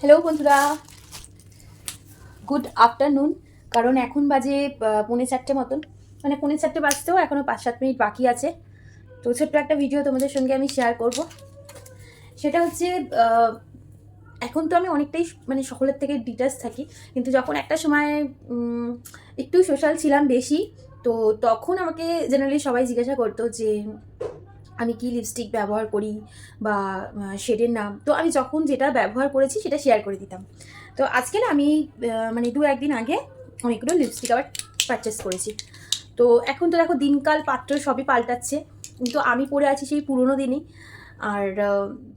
Hello বন্ধুরা, good afternoon. কারণ এখন বাজে 3:45 মতন, মানে 3:45 বাজতেও এখনও 5-7 মিনিট বাকি আছে। তো ছোট্ট একটা ভিডিও তোমাদের সঙ্গে আমি শেয়ার করব। সেটা হচ্ছে এখন তো আমি অনেকটাই মানে সকলের থেকে ডিটাচ থাকি, কিন্তু যখন একটা সময় একটু সোশ্যাল ছিলাম বেশি, তো তখন আমাকে জেনারেলি সবাই জিজ্ঞাসা করতো যে আমি কি লিপস্টিক ব্যবহার করি বা শেডের নাম। তো আমি যখন যেটা ব্যবহার করেছি সেটা শেয়ার করে দিতাম। তো আজকে না আমি মানে 2-1 দিন আগে অনেকগুলো লিপস্টিক আবার পারচেস করেছি। তো এখন তো দেখো দিনকাল পাত্র সবই পাল্টাচ্ছে, কিন্তু আমি পরে আছি সেই পুরোনো দিনই। আর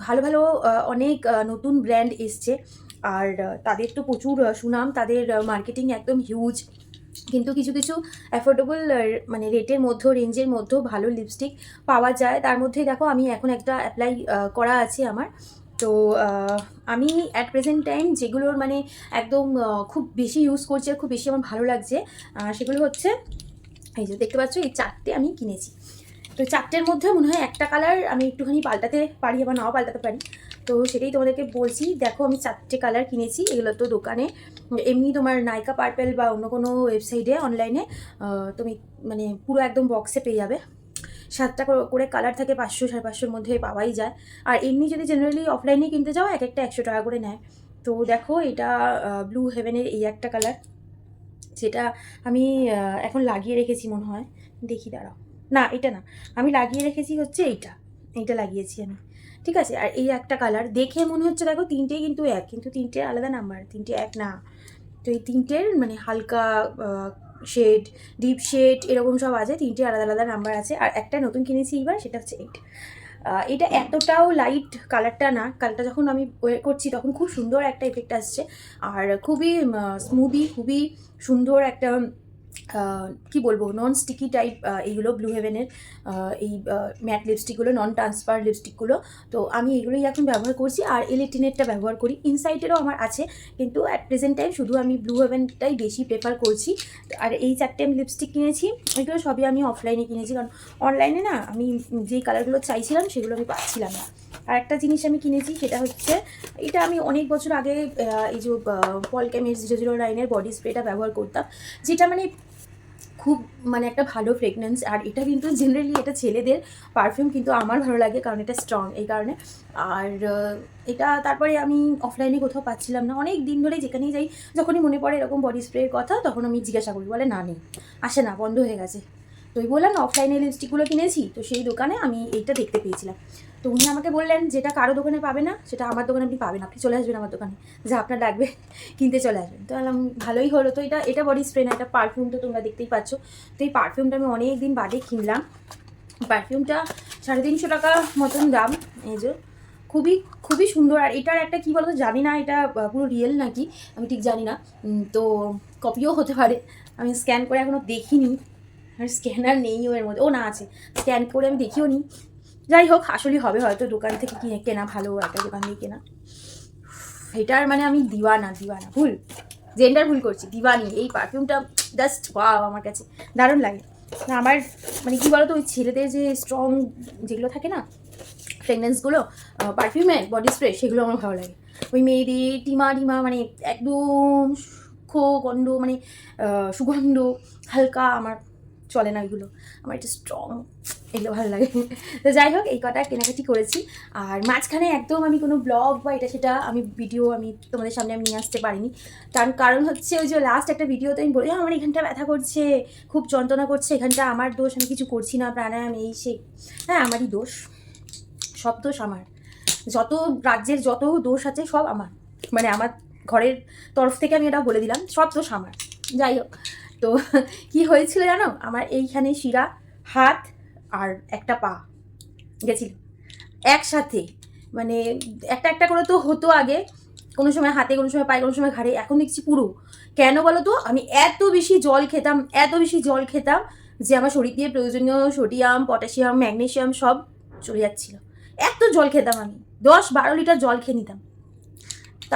ভালো ভালো অনেক নতুন ব্র্যান্ড এসছে, আর তাদের তো প্রচুর সুনাম, তাদের মার্কেটিং একদম হিউজ। কিন্তু কিছু কিছু অ্যাফোর্ডেবল মানে রেটের মধ্যে, রেঞ্জের মধ্যেও ভালো লিপস্টিক পাওয়া যায়। তার মধ্যেই দেখো আমি এখন একটা অ্যাপ্লাই করা আছে আমার। তো আমি অ্যাট প্রেজেন্ট টাইম যেগুলোর মানে একদম খুব বেশি ইউজ করছি আর খুব বেশি আমার ভালো লাগছে, সেগুলো হচ্ছে এই যে দেখতে পাচ্ছ, এই 4টে আমি কিনেছি। তো 4টের মধ্যে মনে হয় একটা কালার আমি একটুখানি পাল্টাতে পারি, আবার নাও পাল্টাতে পারি। তো সেটাই তোমাদেরকে বলছি। দেখো আমি 4টে কালার কিনেছি। এগুলো তো দোকানে এমনি তোমার নাইকা পার্পেল বা অন্য কোনো ওয়েবসাইটে অনলাইনে তুমি মানে পুরো একদম বক্সে পেয়ে যাবে। 7টা করে কালার থাকে, 500-550-র মধ্যে পাওয়াই যায়। আর এমনি যদি জেনারেলি অফলাইনে কিনতে যাও এক একটা 100 টাকা করে নেয়। তো দেখো এটা ব্লু হেভেনের এই একটা কালার, যেটা আমি এখন লাগিয়ে রেখেছি মনে হয়। দেখি দাঁড়াও, না এটা না, আমি লাগিয়ে রেখেছি হচ্ছে এইটা লাগিয়েছি আমি। ঠিক আছে। আর এই একটা কালার দেখে মনে হচ্ছে, দেখো তিনটেই কিন্তু এক, কিন্তু তিনটে আলাদা নাম্বার, তিনটে এক না। তো এই তিনটের মানে হালকা শেড, ডিপ শেড এরকম সব আছে, তিনটে আলাদা আলাদা নাম্বার আছে। আর একটা নতুন কিনেছি এবার, সেটা হচ্ছে এটা এতটাও লাইট কালারটা না। কালারটা যখন আমি ওয়্যার করছি তখন খুব সুন্দর একটা এফেক্ট আসছে, আর খুবই স্মুদি, খুবই সুন্দর একটা কি বলবো, নন স্টিকি টাইপ এইগুলো ব্লু হেভেনের এই ম্যাট লিপস্টিকগুলো, নন ট্রান্সফার লিপস্টিকগুলো। তো আমি এগুলোই এখন ব্যবহার করছি, আর এলিটিনেটটা ব্যবহার করি। ইনসাইটেরও আমার আছে, কিন্তু অ্যাট প্রেজেন্ট টাইম শুধু আমি ব্লু হেভেনটাই বেশি প্রেফার করছি। আর এই 4টে আমি লিপস্টিক কিনেছি, এগুলো সবই আমি অফলাইনে কিনেছি, কারণ অনলাইনে না আমি যেই কালারগুলো চাইছিলাম সেগুলো আমি পাচ্ছিলাম না। আর একটা জিনিস আমি কিনেছি, সেটা হচ্ছে এটা আমি অনেক বছর আগে এই যে পলক্যামের 009-এর বডি স্প্রেটা ব্যবহার করতাম, যেটা মানে খুব মানে একটা ভালো ফ্রেগনেন্স। আর এটা কিন্তু জেনারেলি এটা ছেলেদের পারফিউম, কিন্তু আমার ভালো লাগে কারণ এটা স্ট্রং, এই কারণে। আর এটা তারপরে আমি অফলাইনে কোথাও পাচ্ছিলাম না অনেক দিন ধরে। যেখানেই যাই, যখনই মনে পড়ে এরকম বডি স্প্রের কথা, তখন আমি জিজ্ঞাসা করি, বলে না নেই, আসে না, বন্ধ হয়ে গেছে। তো ওই বললাম না অফলাইনে লিপস্টিকগুলো কিনেছি, তো সেই দোকানে আমি এইটা দেখতে পেয়েছিলাম। তো উনি আমাকে বললেন, যেটা কারো দোকানে পাবে না সেটা আমার দোকানে আপনি পাবেন, আপনি চলে আসবেন আমার দোকানে, যা আপনার লাগবে কিনতে চলে আসবেন। তো বললাম ভালোই হলো। তো এটা বডি স্প্রে না, এটা পারফিউম, তো তোমরা দেখতেই পাচ্ছ। তো এই পারফিউমটা আমি অনেক দিন বাদে কিনলাম। পারফিউমটা 350 টাকা মতন দাম। এই যে খুবই খুবই সুন্দর। আর এটার একটা কী বলতো, জানি না এটা পুরো রিয়েল নাকি, আমি ঠিক জানি না। তো কপিও হতে পারে, আমি স্ক্যান করে এখনও দেখিনি। আর স্ক্যানার নেইও এর মধ্যে, ও না আছে, স্ক্যান করে আমি দেখিও নি। যাই হোক, আসলেই হবে হয়তো, দোকান থেকে কিনে কেনা ভালো, একটা দোকান দিয়ে কেনা। এটার মানে আমি দিওয়ানা, ভুল, জেন্ডার ভুল করছি, দিওয়ানি। এই পারফিউমটা জাস্ট ওয়াও, আমার কাছে দারুণ লাগে। আমার মানে কী বলতো, ওই ছেলেদের যে স্ট্রং যেগুলো থাকে না ফ্রেগনেন্সগুলো, পারফিউমে বডি স্প্রে, সেগুলো আমার ভালো লাগে। ওই মেয়েদের টিমা মানে একদম গন্ধ, মানে সুগন্ধ হালকা, আমার চলে না ওইগুলো। আমার এটা স্ট্রং, এগুলো ভালো লাগে। তো যাই হোক, এই কটা কেনাকাটি করেছি। আর মাঝখানে একদম আমি কোনো ব্লগ বা এটা সেটা আমি ভিডিও আমি তোমাদের সামনে আমি নিয়ে আসতে পারিনি। কারণ হচ্ছে ওই যে লাস্ট একটা ভিডিওতে আমি বলি আমার এখানটা ব্যথা করছে, খুব যন্ত্রণা করছে, এখানটা আমার দোষ, আমি কিছু করছি না, প্রাণায়াম এই সেই। হ্যাঁ, আমারই দোষ, সব দোষ আমার। যত রাজ্যের যত দোষ আছে সব আমার, মানে আমার ঘরের তরফ থেকে আমি এটা বলে দিলাম, সব দোষ আমার। যাই হোক, তো কি হয়েছিল জানো, আমার এইখানে শিরা, হাত আর একটা পা গেছিল একসাথে। মানে একটা একটা করে তো হতো আগে, কোনো সময় হাতে, কোনো সময় পায়ে, কোনো সময় ঘাড়ে, এখন দেখছি পুরো। কেন বলো তো, আমি এত বেশি জল খেতাম, যে আমার শরীর দিয়ে প্রয়োজনীয় সোডিয়াম, পটাশিয়াম, ম্যাগনেশিয়াম সব চলে যাচ্ছিল। এত জল খেতাম আমি, 10-12 লিটার জল খেয়ে নিতাম।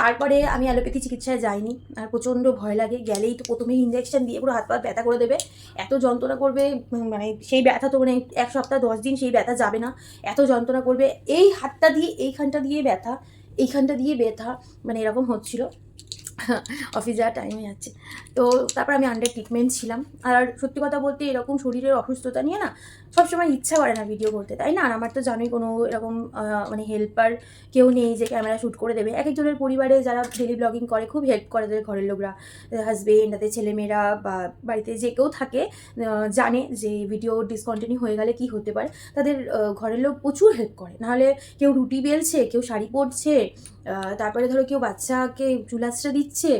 তারপরে আমি অ্যালোপ্যাথি চিকিৎসায় যাইনি, আর প্রচণ্ড ভয় লাগে, গেলেই তো প্রথমেই ইঞ্জেকশন দিয়ে পুরো হাত পা ব্যথা করে দেবে, এত যন্ত্রণা করবে। মানে সেই ব্যথা তো মানে 1 সপ্তাহ 10 দিন সেই ব্যথা যাবে না, এত যন্ত্রণা করবে। এই হাতটা দিয়ে এইখানটা দিয়ে ব্যথা, এইখানটা দিয়ে ব্যথা, মানে এরকম হচ্ছিল। অফিস যাওয়ার টাইমে যাচ্ছে। তো তারপর আমি আন্ডার ট্রিটমেন্ট ছিলাম। আর সত্যি কথা বলতে এরকম শরীরের অসুস্থতা নিয়ে না সবসময় ইচ্ছা করে না ভিডিও করতে, তাই না? আর আমার তো জানোই কোনো এরকম মানে হেল্পার কেউ নেই যে ক্যামেরা শ্যুট করে দেবে। এক একজনের পরিবারে যারা ডেলি ব্লগিং করে খুব হেল্প করে তাদের ঘরের লোকরা, হাজবেন্ড, তাদের ছেলেমেয়েরা বা বাড়িতে যে কেউ থাকে জানে যে ভিডিও ডিসকন্টিনিউ হয়ে গেলে কি হতে পারে। তাদের ঘরের লোক প্রচুর হেল্প করে। নাহলে কেউ রুটি বেলছে, কেউ শাড়ি পরছে, তারপরে ধরো কেউ বাচ্চাকে চুলাচড়া দিচ্ছে,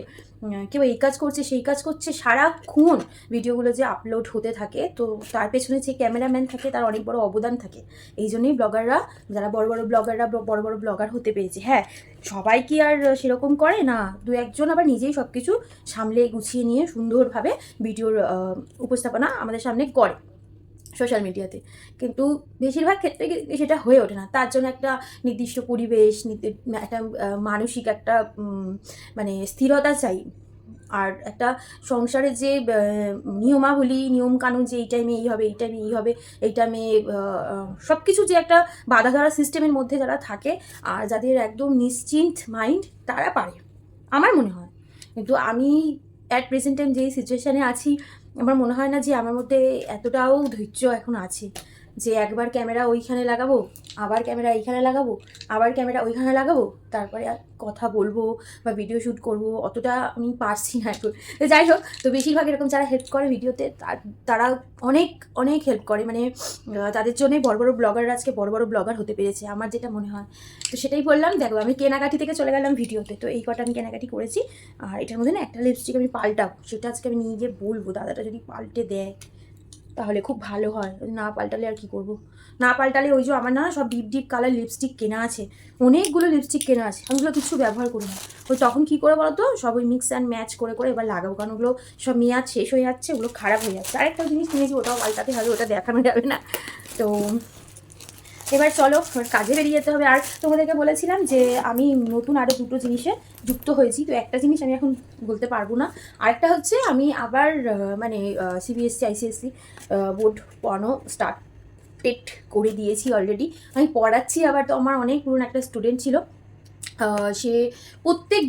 কেউ এই কাজ করছে সেই কাজ করছে, সারাক্ষণ ভিডিওগুলো যে আপলোড হতে থাকে। তো তার পেছনে যে ক্যামেরাম্যান থাকে তার অনেক বড় অবদান থাকে। এই জন্যই ব্লগাররা, যারা বড় বড় ব্লগাররা বড় বড় ব্লগার হতে পেরেছে। হ্যাঁ, সবাই কি আর সেরকম করে না, দু একজন আবার নিজেই সব কিছু সামলে গুছিয়ে নিয়ে সুন্দরভাবে ভিডিওর উপস্থাপনা আমাদের সামনে করে সোশ্যাল মিডিয়াতে। কিন্তু বেশিরভাগ ক্ষেত্রে সেটা হয়ে ওঠে না। তার জন্য একটা নির্দিষ্ট পরিবেশ, একটা মানসিক একটা মানে স্থিরতা চাই। আর একটা সংসারের যে নিয়মাবলী, নিয়মকানুন, যে এই টাইমে এই হবে, এই টাইমে এই হবে, এই টাইমে সব কিছু যে একটা বাধা ধরা সিস্টেমের মধ্যে যারা থাকে আর যাদের একদম নিশ্চিন্ত মাইন্ড, তারা পারে আমার মনে হয়। কিন্তু আমি অ্যাট প্রেজেন্ট টাইম যেই সিচুয়েশানে আছি, আমার মনে হয় না যে আমার মধ্যে এতটাও ধৈর্য এখন আছে যে একবার ক্যামেরা ওইখানে লাগাবো, আবার ক্যামেরা এইখানে লাগাবো, আবার ক্যামেরা ওইখানে লাগাবো, তারপরে কথা বলবো বা ভিডিও শ্যুট করবো, অতটা আমি পারছি না এখন। তো যাই হোক, তো বেশিরভাগ এরকম যারা হেল্প করে ভিডিওতে তারা অনেক অনেক হেল্প করে, মানে তাদের জন্যই বড় বড় ব্লগাররা আজকে বড় বড় ব্লগার হতে পেরেছে, আমার যেটা মনে হয়। তো সেটাই বললাম। দেখো, আমি কেনাকাটি থেকে চলে গেলাম ভিডিওতে। তো এই কটা আমি কেনাকাটি করেছি। আর এটার মধ্যে না একটা লিপস্টিক আমি পাল্টাবো, সেটা আজকে আমি নিয়ে গিয়ে বলবো। দাদাটা যদি পাল্টে দেয় তাহলে খুব ভালো হয়, না পাল্টালে আর কি করব। না পাল্টালে ওই যে আমার না সব ডিপ ডিপ কালার লিপস্টিক কেনা আছে, অনেকগুলো লিপস্টিক কেনা আছে, আমি ওগুলো কিছু ব্যবহার করি না। ওই তখন কী করে বলো তো, সব ওই মিক্স অ্যান্ড ম্যাচ করে করে এবার লাগাবো, কারণ ওগুলো সব মেয়াদ শেষ হয়ে যাচ্ছে, ওগুলো খারাপ হয়ে যাচ্ছে। আরেকটা জিনিস কিনেছি, ওটাও পাল্টাতে হবে, ওটা দেখানো যাবে না। তো এবার চলো কাজে বেরিয়ে যেতে হবে। আর তোমাদেরকে বলেছিলাম যে আমি নতুন আরও দুটো জিনিসে যুক্ত হয়েছি। তো একটা জিনিস আমি এখন বলতে পারবো না, আরেকটা হচ্ছে আমি আবার মানে সিবিএসসি আইসিএসসি বোর্ড পড়ানো স্টার্টেড করে দিয়েছি অলরেডি। আমি পড়াচ্ছি আবার। তো আমার অনেক পুরনো একটা স্টুডেন্ট ছিল, সে প্রত্যেক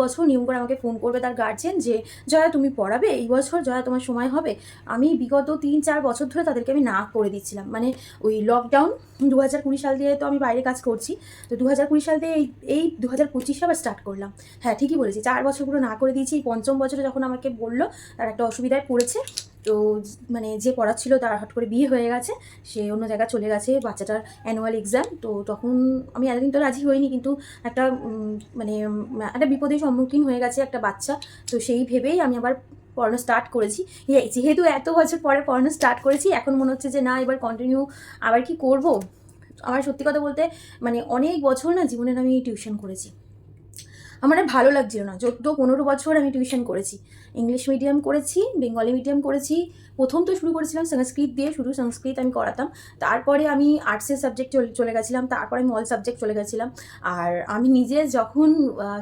বছর নিয়ম করে আমাকে ফোন করবে তার গার্জেন যে জয়া তুমি পড়াবে এই বছর, জয়া তোমার সময় হবে। আমি বিগত 3-4 বছর ধরে তাদেরকে আমি না করে দিচ্ছিলাম। মানে ওই লকডাউন 2020 সাল দিয়ে তো আমি বাইরে কাজ করছি। তো 2020 সাল দিয়ে এই 2025 আবার স্টার্ট করলাম। হ্যাঁ, ঠিকই বলেছি, 4 বছর পুরো না করে দিয়েছি। এই পঞ্চম বছরে যখন আমাকে বললো তার একটা অসুবিধায় পড়েছে, তো মানে যে পড়াচ্ছিল তার হঠাৎ করে বিয়ে হয়ে গেছে, সে অন্য জায়গায় চলে গেছে, বাচ্চাটার অ্যানুয়াল এক্সাম। তো তখন আমি এতদিন তো রাজি হইনি, কিন্তু একটা মানে একটা বিপদের সম্মুখীন হয়ে গেছে একটা বাচ্চা। তো সেই ভেবেই আমি আবার পড়ানো স্টার্ট করেছি। যেহেতু এত বছর পরে পড়ানো স্টার্ট করেছি, এখন মনে হচ্ছে যে না, এবার কন্টিনিউ আবার কি করব। আমার সত্যি কথা বলতে মানে অনেক বছর না জীবনে আমি টিউশন করেছি, আমার আর ভালো লাগছিল না। 14-15 বছর আমি টিউশন করেছি, ইংলিশ মিডিয়াম করেছি, বেঙ্গলি মিডিয়াম করেছি। প্রথম তো শুরু করেছিলাম সংস্কৃত দিয়ে, শুধু সংস্কৃত আমি করাতাম। তারপরে আমি আর্টসের সাবজেক্ট চলে গেছিলাম, তারপরে আমি অল সাবজেক্ট চলে গেছিলাম। আর আমি নিজে যখন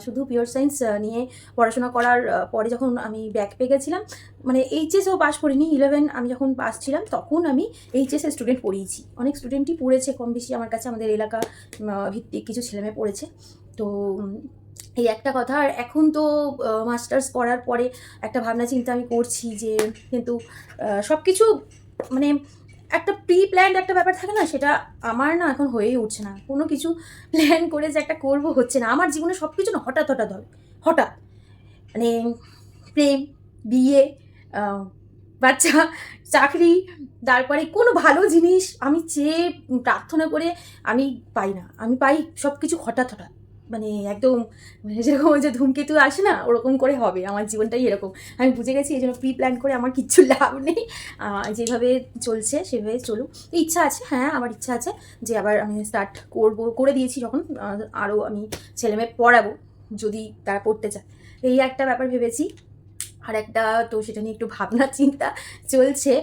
শুধু পিওর সায়েন্স নিয়ে পড়াশোনা করার পরে যখন আমি ব্যাক পেয়ে গেছিলাম, মানে এইচএসও পাস করিনি, 11 আমি যখন পাস ছিলাম তখন আমি এইচএসের স্টুডেন্ট পড়িয়েছি। অনেক স্টুডেন্টই পড়েছে কম বেশি আমার কাছে, আমাদের এলাকা ভিত্তিক কিছু ছেলেমেয়ে পড়েছে। তো এই একটা কথা। আর এখন তো মাস্টার্স করার পরে একটা ভাবনা চিন্তা আমি করছি যে, কিন্তু সব কিছু মানে একটা প্রি প্ল্যান্ড একটা ব্যাপার থাকে না, সেটা আমার না এখন হয়েই উঠছে না। কোনো কিছু প্ল্যান করে যে একটা করব হচ্ছে না। আমার জীবনে সব কিছু না হঠাৎ হঠাৎ হবে, হঠাৎ মানে প্রেম, বিয়ে, বাচ্চা, চাকরি, তারপরে কোনো ভালো জিনিস আমি চেয়ে প্রার্থনা করে আমি পাই না। আমি পাই সব কিছু হঠাৎ হঠাৎ, মানে একদম যেরকম ওই যে ধূমকেতু আসে না, ওরকম করে হবে। আমার জীবনটাই এরকম, আমি বুঝে গেছি। এই জন্য প্রি প্ল্যান করে আমার কিচ্ছু লাভ নেই। যেভাবে চলছে সেভাবে চলুক। ইচ্ছা আছে, হ্যাঁ আমার ইচ্ছা আছে যে আবার আমি স্টার্ট করে দিয়েছি যখন, আরও আমি ছেলেমেয়ে পড়াবো যদি তারা পড়তে চায়, এই একটা ব্যাপার ভেবেছি। আর একটা তো সেটা নিয়ে একটু ভাবনা চিন্তা চলছে।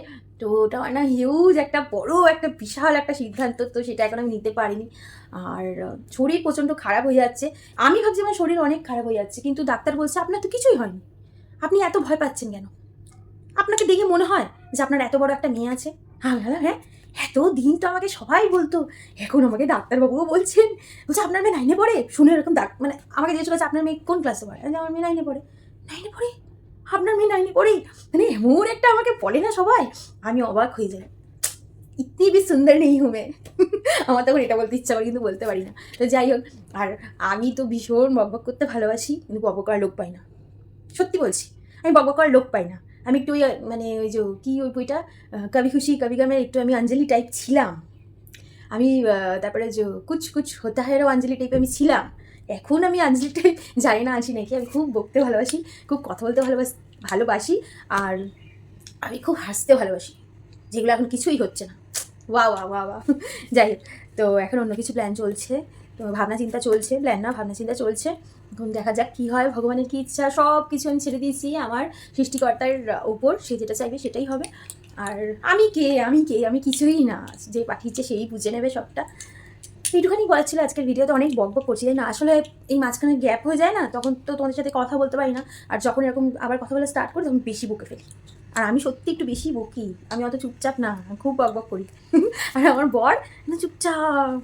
তো ওটা না হিউজ একটা বড় একটা বিশাল একটা সিদ্ধান্ত, তো সেটা এখন আমি নিতে পারিনি। আর শরীর প্রচণ্ড খারাপ হয়ে যাচ্ছে। আমি ভাবছি আমার শরীর অনেক খারাপ হয়ে যাচ্ছে, কিন্তু ডাক্তার বলছে আপনার তো কিছুই হয়নি, আপনি এত ভয় পাচ্ছেন কেন? আপনাকে দেখে মনে হয় যে আপনার এত বড় একটা মেয়ে আছে? হ্যাঁ হ্যাঁ হ্যাঁ এত দিন তো আমাকে সবাই বলতো, এখন আমাকে ডাক্তারবাবুও বলছেন, বলছে আপনার মেয়ে 9-এ পড়ে। শুনে এরকম মানে আমাকে জিজ্ঞেস করছে আপনার মেয়ে কোন ক্লাসে পড়ে, আমার মেয়ে 9-এ পড়ে। 9-এ পড়ে? আপনার মেয়ে 9-এ পড়ে? মানে এমন একটা আমাকে বলে না সবাই, আমি অবাক হয়ে যাই। ইতনি भी সুন্দর নেই হুঁ मैं। আমার তখন এটা বলতে ইচ্ছা করে কিন্তু বলতে পারি না। তো যাই হোক, আর আমি তো ভীষণ বকবক করতে ভালোবাসি, কিন্তু বকবক করার লোক পাই না, সত্যি বলছি। আমি বকবক করার লোক পাই না। আমি একটু ওই মানে ওই যে কি ওই বইটা কবি খুশি কবি গামে একটু আমি অঞ্জলি টাইপ ছিলাম। আমি তারপরে যে কুছ কুছ হোতা হ্যায়ও অঞ্জলি টাইপে আমি ছিলাম। এখন আমি অঞ্জলি টাইপ জানি না আছি নাকি। আমি খুব বকতে ভালোবাসি, খুব কথা বলতে ভালোবাসি, আর আমি খুব হাসতে ভালোবাসি, যেগুলো এখন কিছুই হচ্ছে না। ওয়া ওয়া ওয়া ওয়া যাই হোক, তো এখন অন্য কিছু প্ল্যান চলছে, তো ভাবনা চিন্তা চলছে, প্ল্যান না ভাবনা চিন্তা চলছে। এখন দেখা যাক কী হয়, ভগবানের কী ইচ্ছা। সব কিছু আমি ছেড়ে দিয়েছি আমার সৃষ্টিকর্তার উপর, সে যেটা চাইবে সেটাই হবে। আর আমি কিছুই না, যে পাঠিয়েছে সেই বুঝে নেবে সবটা। এইটুখানি বলার ছিল আজকের ভিডিওতে। অনেক বকবক করছি তাই না, আসলে এই মাঝখানে গ্যাপ হয়ে যায় না, তখন তো তোমাদের সাথে কথা বলতে পারি না। আর যখন এরকম আবার কথা বলা স্টার্ট করি তখন বেশি বকে ফেলি, আর আমি সত্যি একটু বেশি বকি, আমি অত চুপচাপ না, খুব বকবক করি। আর আমার বর না চুপচাপ,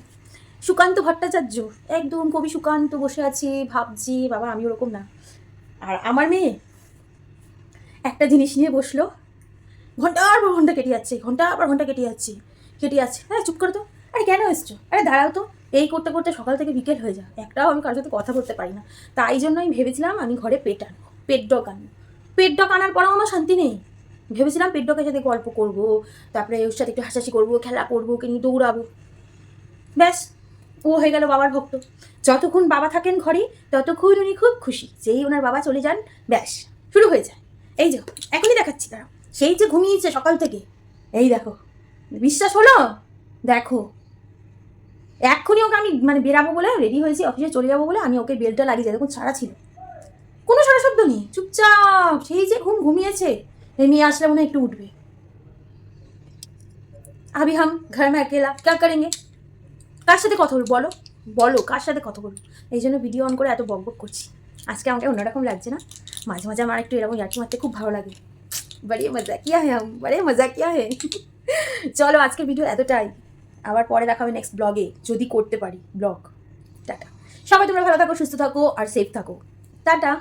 সুকান্ত ভট্টাচার্য, একদম কবি সুকান্ত, বসে আছি ভাবছি, বাবা আমি ওরকম না। আর আমার মেয়ে একটা জিনিস নিয়ে বসলো, ঘন্টার পর ঘন্টা কেটে যাচ্ছে। হ্যাঁ চুপ করো তো, আরে কেন এসছো, আরে দাঁড়াও তো, এই করতে করতে সকাল থেকে বিকেল হয়ে যায়, একটাও আমি কারোর সাথে কথা বলতে পারি না। তাই জন্য আমি ভেবেছিলাম আমি ঘরে পেট ডগ আনার পরেও আমার শান্তি নেই। ভেবেছিলাম পেট ডগের সাথে গল্প করবো, তারপরে ওর সাথে একটু হাসাহাসি করবো, খেলা করবো, ওকে নিয়ে দৌড়াবো, ব্যাস ও হয়ে গেল বাবার ভক্ত। যতক্ষণ বাবা থাকেন ঘরে ততক্ষণ উনি খুব খুশি, যেই ওনার বাবা চলে যান ব্যাস শুরু হয়ে যায়। এই যে এখনই দেখাচ্ছি তারা, সেই যে ঘুমিয়েছে সকাল থেকে, এই দেখো, বিশ্বাস হলো, দেখো এক্ষুনি ওকে আমি মানে বেরাবো বলে রেডি হয়েছি, অফিসে চলে যাবো বলে আমি ওকে বেলটা লাগিয়ে যাই, দেখুন ছাড়া ছিল, কোনো সারা শব্দ নেই, চুপচাপ সেই যে ঘুমিয়েছে। এই মেয়ে আসলে মনে একটু উঠবে। अभी हम घर में अकेला क्या करेंगे, কার সাথে কথা বলবো বলো, কার সাথে কথা বলবো। এই জন্য ভিডিও অন করে এত বকবক করছি। আজকে আমাকে অন্যরকম লাগছে না, মাঝে মাঝে আমার একটু এরকম ইয়ার্কি মারতে খুব ভালো লাগে। বড়ে মজাকিয়া হে হাম, বড়ে মজাকিয়া হে। চলো আজকের ভিডিও এতটাই, আবার পরে দেখা হবে নেক্সট ব্লগে, যদি করতে পারি ব্লগ। টাটা, সবাই তোমরা ভালো থাকো, সুস্থ থাকো আর সেফ থাকো। টাটা।